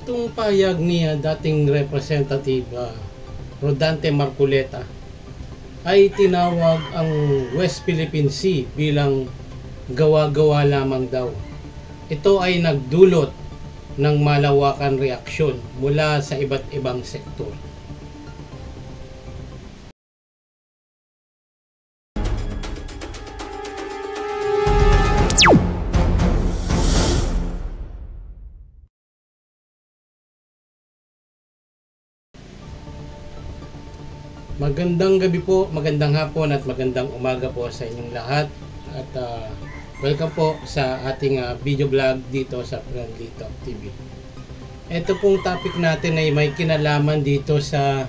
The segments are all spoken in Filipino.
Itong pahayag ni dating Representative Rodante Marcoleta ay tinawag ang West Philippine Sea bilang gawa-gawa lamang daw. Ito ay nagdulot ng malawakan reaksyon mula sa iba't ibang sektor. Magandang gabi po, magandang hapon at magandang umaga po sa inyong lahat. At welcome po sa ating video vlog dito sa Friendly Talk TV. Ito pong topic natin ay may kinalaman dito sa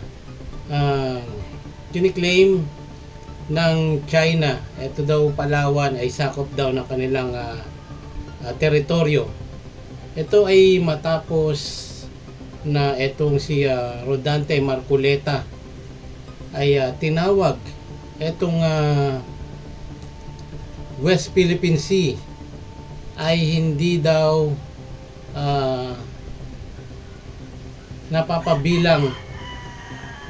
kiniklaim ng China. Ito daw Palawan ay sakop daw ng kanilang teritoryo. Ito ay matapos na itong si Rodante Marcoleta ay tinawag itong West Philippine Sea ay hindi daw napapabilang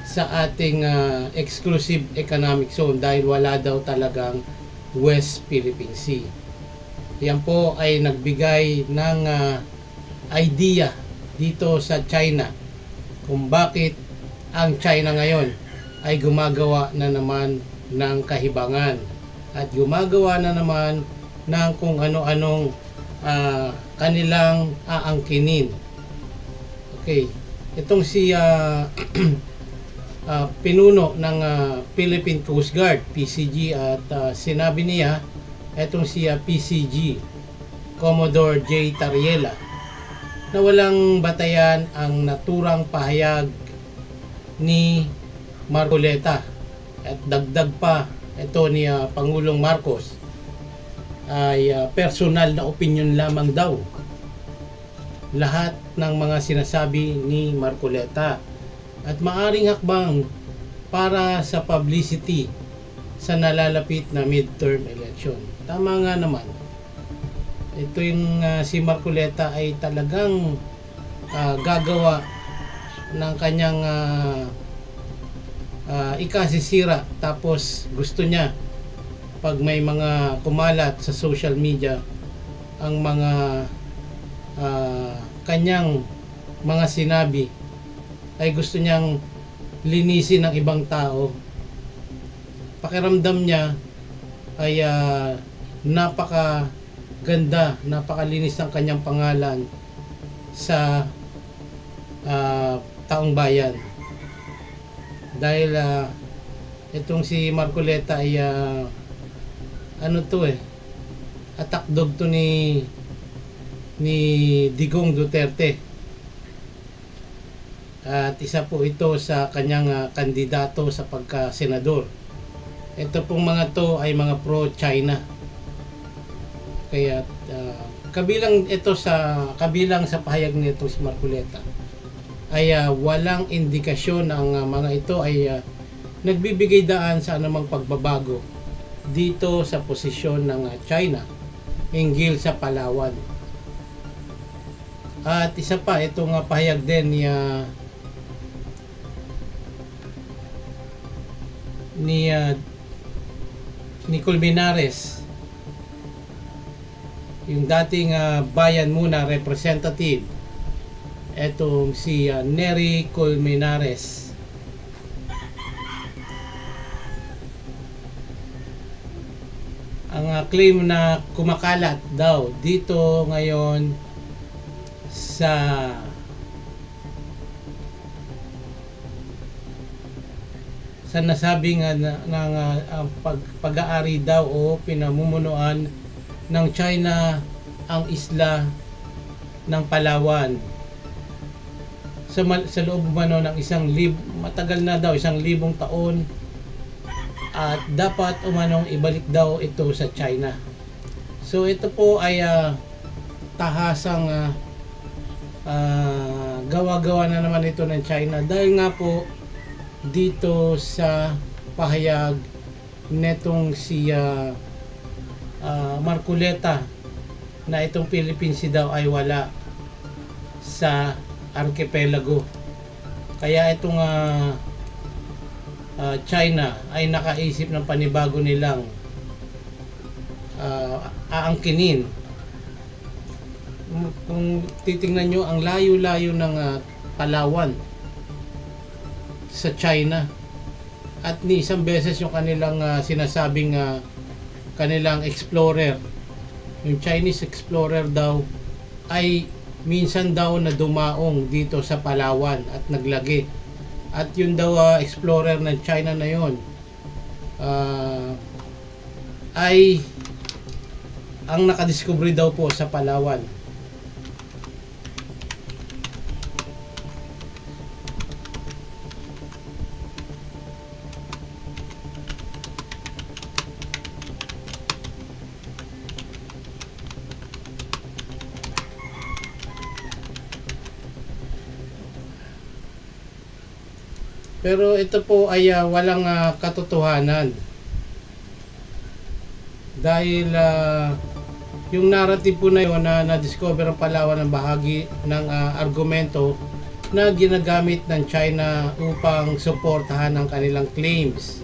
sa ating exclusive economic zone dahil wala daw talagang West Philippine Sea. Yan po ay nagbigay ng idea dito sa China kung bakit ang China ngayon ay gumagawa na naman ng kahibangan at gumagawa na naman ng kung ano-anong kanilang aangkinin. Okay, itong si pinuno ng Philippine Coast Guard, PCG, at sinabi niya, itong si PCG, Commodore J. Tariela, na walang batayan ang naturang pahayag ni Marcoleta at dagdag pa ito ni Pangulong Marcos ay personal na opinion lamang daw lahat ng mga sinasabi ni Marcoleta at maaring hakbang para sa publicity sa nalalapit na midterm election. Tama nga naman, ito yung si Marcoleta ay talagang gagawa ng kanyang ikasisira, tapos gusto niya pag may mga kumalat sa social media ang mga kanyang mga sinabi ay gusto niyang linisin ng ibang tao. Pakiramdam niya ay napaka ganda, napakalinis ng kanyang pangalan sa taong bayan. Dahil itong si Marcoleta ay attack dog to ni Digong Duterte. At isa po ito sa kanyang kandidato sa pagka-senador. Ito pong mga to ay mga pro-China. Kaya kabilang sa pahayag nito si Marcoleta ay walang indikasyon ang mga ito ay nagbibigay daan sa anumang pagbabago dito sa posisyon ng China hinggil sa Palawan. At isa pa, itong pahayag din ni Colmenares, yung dating Bayan Muna representative, etong si Nery Colmenares. Ang claim na kumakalat daw dito ngayon sa nasabing pag-aari daw o pinamumunuan ng China ang isla ng Palawan sa loob ng matagal na daw, 1,000 taon, at dapat umanong ibalik daw ito sa China. So ito po ay tahasang gawa-gawa na naman ito ng China dahil nga po dito sa pahayag netong si Marcoleta na itong Philippine Sea daw ay wala sa archipelago. Kaya itong China ay nakaisip ng panibago nilang aangkinin. Kung titingnan nyo, ang layo-layo ng Palawan sa China, at ni isang beses yung kanilang sinasabing kanilang explorer, yung Chinese explorer daw, ay minsan daw na dumaong dito sa Palawan at naglagi. At yun daw explorer ng China na yun ay ang nakadiscovery daw po sa Palawan. Pero ito po ay walang katotohanan. Dahil yung narrative po na yun na na-discover ang Palawan ng bahagi ng argumento na ginagamit ng China upang suportahan ang kanilang claims.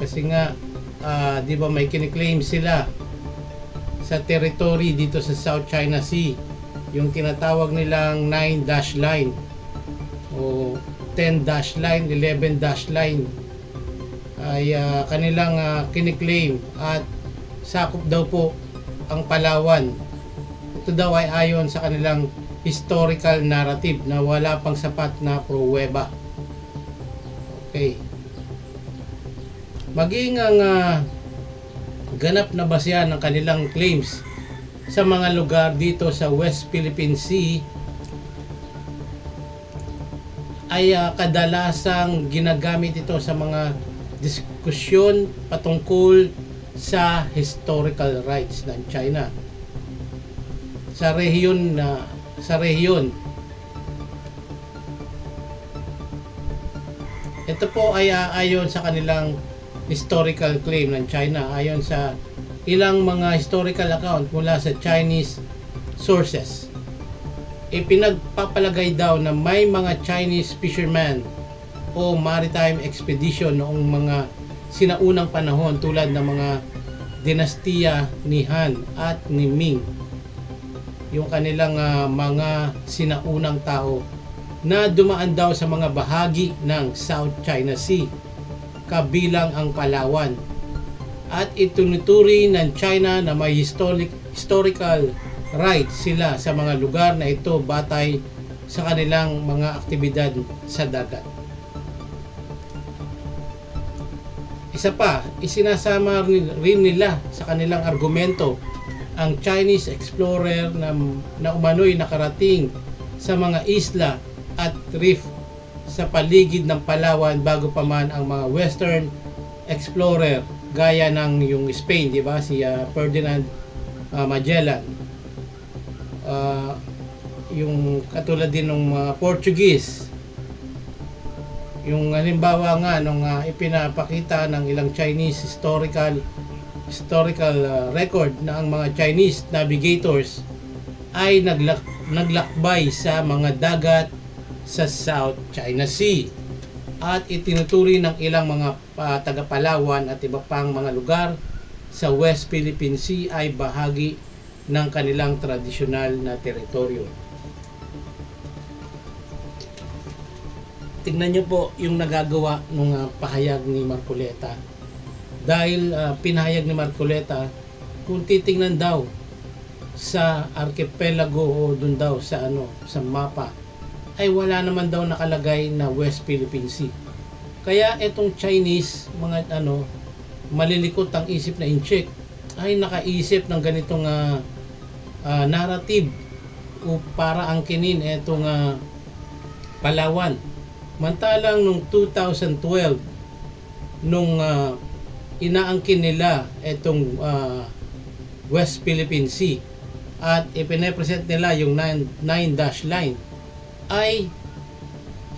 Kasi nga, di ba may kiniklaim sila sa territory dito sa South China Sea, yung tinatawag nilang 9-dash line o 10-dash line, 11-dash line ay kanilang kiniklaim at sakop daw po ang Palawan. Ito daw ay ayon sa kanilang historical narrative na wala pang sapat na pruweba. Okay. Maging ang ganap na basehan ng kanilang claims sa mga lugar dito sa West Philippine Sea ay kadalasang ginagamit ito sa mga diskusyon patungkol sa historical rights ng China sa rehiyon ito po ay ayon sa kanilang historical claim ng China, ayon sa ilang mga historical account mula sa Chinese sources. Ipinagpapalagay daw na may mga Chinese fishermen o maritime expedition noong mga sinaunang panahon tulad ng mga dinastiya ni Han at ni Ming, yung kanilang mga sinaunang tao na dumaan daw sa mga bahagi ng South China Sea kabilang ang Palawan, at itunuturi ng China na may historical rights sila sa mga lugar na ito batay sa kanilang mga aktibidad sa dagat. Isa pa, isinasama rin nila sa kanilang argumento ang Chinese explorer na umano'y nakarating sa mga isla at reef sa paligid ng Palawan bago pa man ang mga western explorer gaya ng yung Spain, di ba? Si Ferdinand Magellan. Yung katulad din ng mga Portuguese. Yung halimbawa nga nung ipinapakita ng ilang Chinese historical record na ang mga Chinese navigators ay naglakbay sa mga dagat sa South China Sea at itinuturi ng ilang mga taga-Palawan at iba pang mga lugar sa West Philippine Sea ay bahagi ng kanilang tradisyonal na teritoryo. Tingnan nyo po yung nagagawa ng pahayag ni Marcoleta. Dahil pinahayag ni Marcoleta, kung titingnan daw sa archipelago o dun daw sa sa mapa, ay wala naman daw nakalagay na West Philippine Sea. Kaya itong Chinese, mga malilikot ang isip na incheck, ay nakaisip ng ganitong narrative o para angkinin itong Palawan. Mantalang nung 2012, nung inaangkin nila itong West Philippine Sea at ipine-present nila yung 9-dash line, ay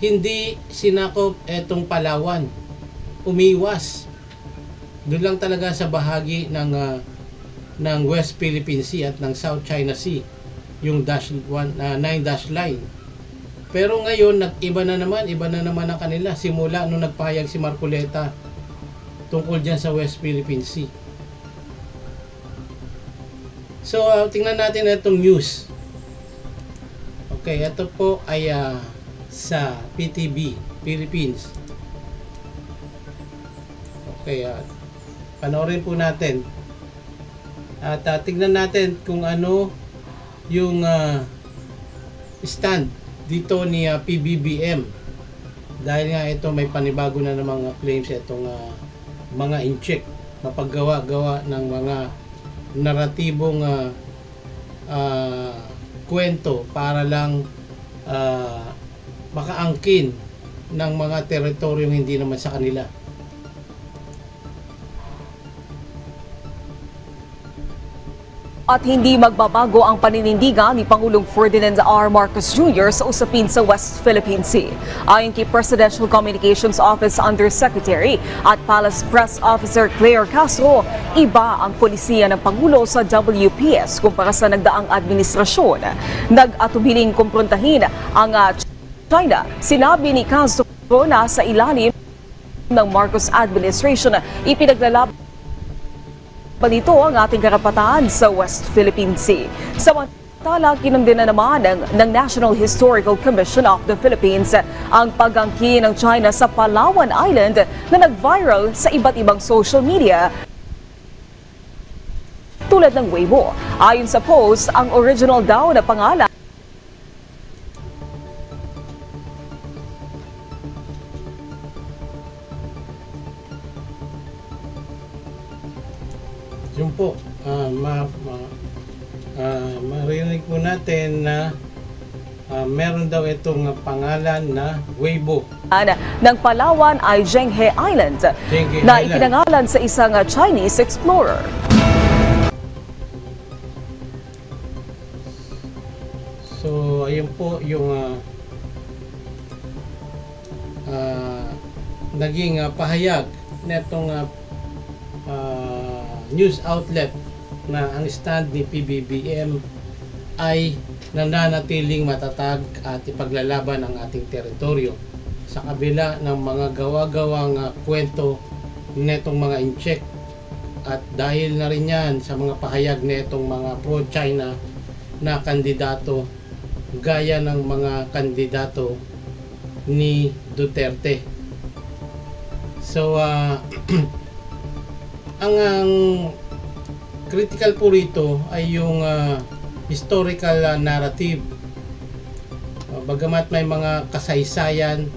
hindi sinakop etong Palawan. Umiwas. Doon lang talaga sa bahagi ng West Philippine Sea at ng South China Sea. yung dash 9 dash line. Pero ngayon iba na naman ang kanila simula nung nagpahayag si Marcoleta tungkol dyan sa West Philippine Sea. So tingnan natin itong news. Okay, ito po ay sa PTV Philippines. Okay, panoorin po natin. At tignan natin kung ano yung stand dito ni PBBM. Dahil nga ito may panibago na ng mga claims itong mga incheck na paggawa-gawa ng mga naratibong kwento para lang makaangkin ng mga teritoryong hindi naman sa kanila. At hindi magbabago ang paninindigan ni Pangulong Ferdinand R. Marcos Jr. sa usapin sa West Philippine Sea. Ayon kay Presidential Communications Office Undersecretary at Palace Press Officer Claire Castro, iba ang polisiya ng Pangulo sa WPS kumpara sa nagdaang administrasyon. Nag-atubiling kumprontahin ang China. Sinabi ni Castro na sa ilalim ng Marcos administration ipinaglalaban dito ang ating karapatan sa West Philippine Sea. Samantala, kinundina naman ng National Historical Commission of the Philippines ang pag-angkin ng China sa Palawan Island na nag-viral sa iba't ibang social media tulad ng Weibo. Ayon sa post, ang original daw na pangalan yun po, marinig po natin na meron daw itong pangalan na Weibo ng Palawan ay Zhenghe Island na ipinangalan sa isang Chinese explorer. So, ayun po yung naging pahayag netong news outlet na ang stand ni PBBM ay nananatiling matatag at ipaglalaban ang ating teritoryo sa kabila ng mga gawa-gawang kwento netong mga incheck, at dahil na rin yan sa mga pahayag netong mga pro-China na kandidato gaya ng mga kandidato ni Duterte. So ang critical po rito ay yung historical narrative. Bagamat may mga kasaysayan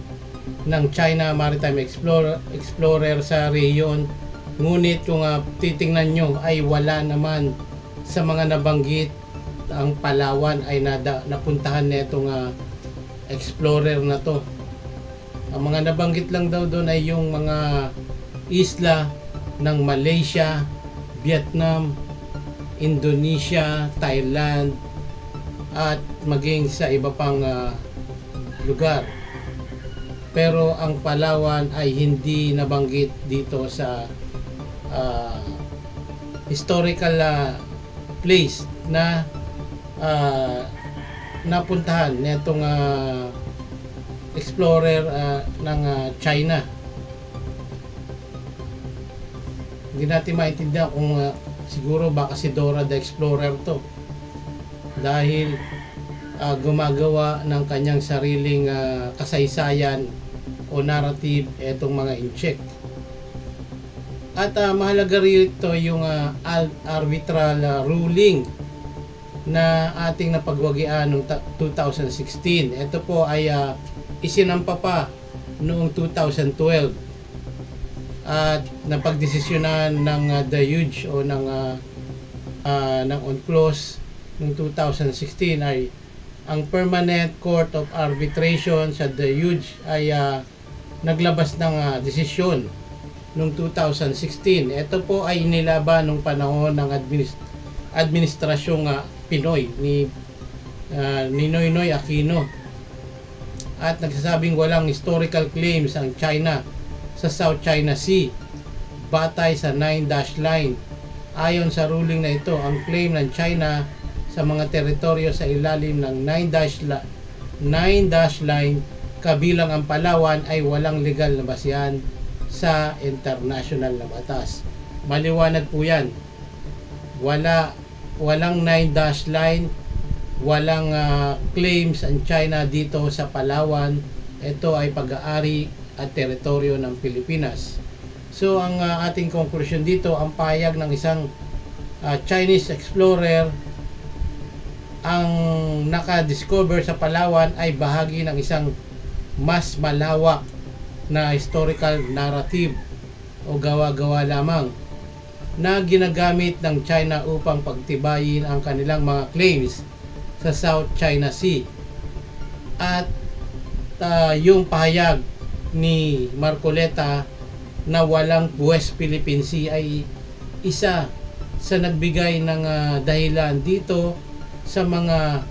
ng China Maritime Explorer sa rehiyon, ngunit kung titingnan nyo ay wala naman sa mga nabanggit. Ang Palawan ay napuntahan netong explorer na to. Ang mga nabanggit lang daw doon ay yung mga isla ng Malaysia, Vietnam, Indonesia, Thailand, at maging sa iba pang lugar. Pero ang Palawan ay hindi nabanggit dito sa historical place na napuntahan netong explorer ng China. Hindi natin maintindihan kung siguro baka si Dora the Explorer to, dahil gumagawa ng kanyang sariling kasaysayan o narrative etong mga incheck. At mahalaga rito yung arbitral ruling na ating napagwagian noong 2016. Ito po ay isinampa pa noong 2012 at napagdesisyonan ng The Huge o ng UNCLOS noong 2016 ay ang Permanent Court of Arbitration sa The Huge ay naglabas ng desisyon noong 2016. Ito po ay inilaban nung panahon ng administrasyong Pinoy ni Noynoy Aquino, at nagsasabing walang historical claims ang China sa South China Sea batay sa 9 dash line. Ayon sa ruling na ito, ang claim ng China sa mga teritoryo sa ilalim ng 9-dash line kabilang ang Palawan ay walang legal na basihan sa international na batas. Maliwanag po yan. Walang 9-dash line, walang claims ang China dito sa Palawan. Ito ay pag-aari at teritoryo ng Pilipinas. So ang ating conclusion dito, ang pahayag ng isang Chinese explorer ang naka-discover sa Palawan ay bahagi ng isang mas malawak na historical narrative o gawa-gawa lamang na ginagamit ng China upang pagtibayin ang kanilang mga claims sa South China Sea. At yung pahayag ni Marcoleta na walang West Philippine Sea ay isa sa nagbigay ng dahilan dito sa mga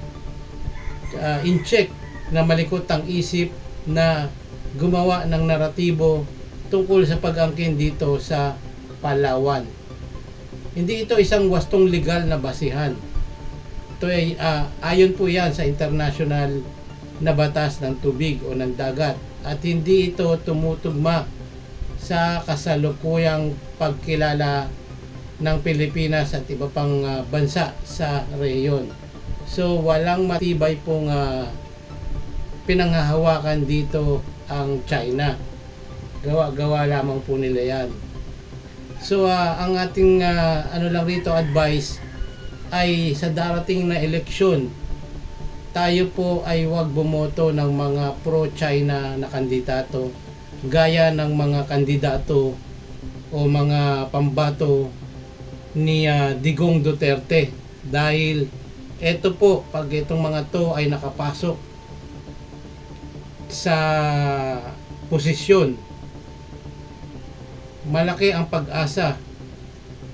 incheck na malikot ang isip na gumawa ng naratibo tungkol sa pag-angkin dito sa Palawan. Hindi ito isang wastong legal na basihan. Ito ay ayon po yan sa international na batas ng tubig o ng dagat, at hindi ito tumutugma sa kasalukuyang pagkilala ng Pilipinas at iba pang bansa sa rehiyon. So walang matibay pong pinanghahawakan dito ang China. Gawa-gawa lamang po nila yan. So ang ating ano lang rito advice ay sa darating na eleksyon, tayo po ay huwag bumoto ng mga pro-China na kandidato gaya ng mga kandidato o mga pambato ni Digong Duterte, dahil eto po, pag itong mga to ay nakapasok sa posisyon, malaki ang pag-asa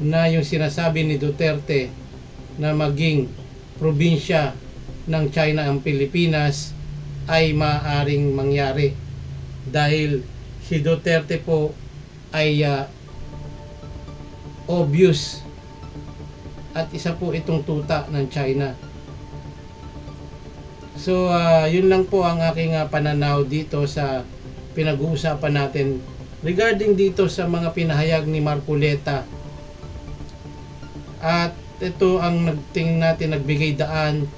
na yung sinasabi ni Duterte na maging probinsya ng China ang Pilipinas ay maaaring mangyari, dahil si Duterte po ay obvious at isa po itong tuta ng China. So yun lang po ang aking pananaw dito sa pinag-uusapan natin regarding dito sa mga pinahayag ni Marcoleta. At ito ang nagbigay daan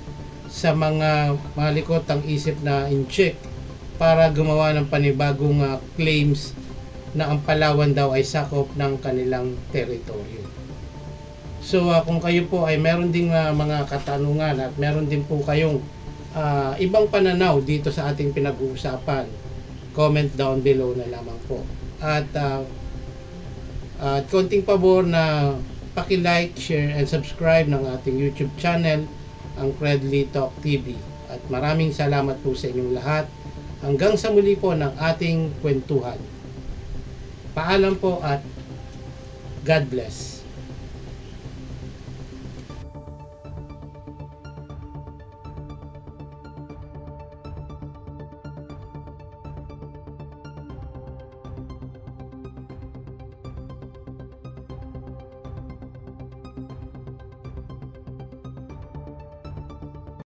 sa mga malikot ang isip na in-check para gumawa ng panibagong claims na ang Palawan daw ay sakop ng kanilang teritoryo. So kung kayo po ay meron ding mga katanungan at meron din po kayong ibang pananaw dito sa ating pinag-uusapan, comment down below na lamang po. At konting pabor na paki-like, share and subscribe ng ating YouTube channel, ang Credly Talk TV. At maraming salamat po sa inyong lahat. Hanggang sa muli po ng ating kwentuhan. Paalam po at God bless.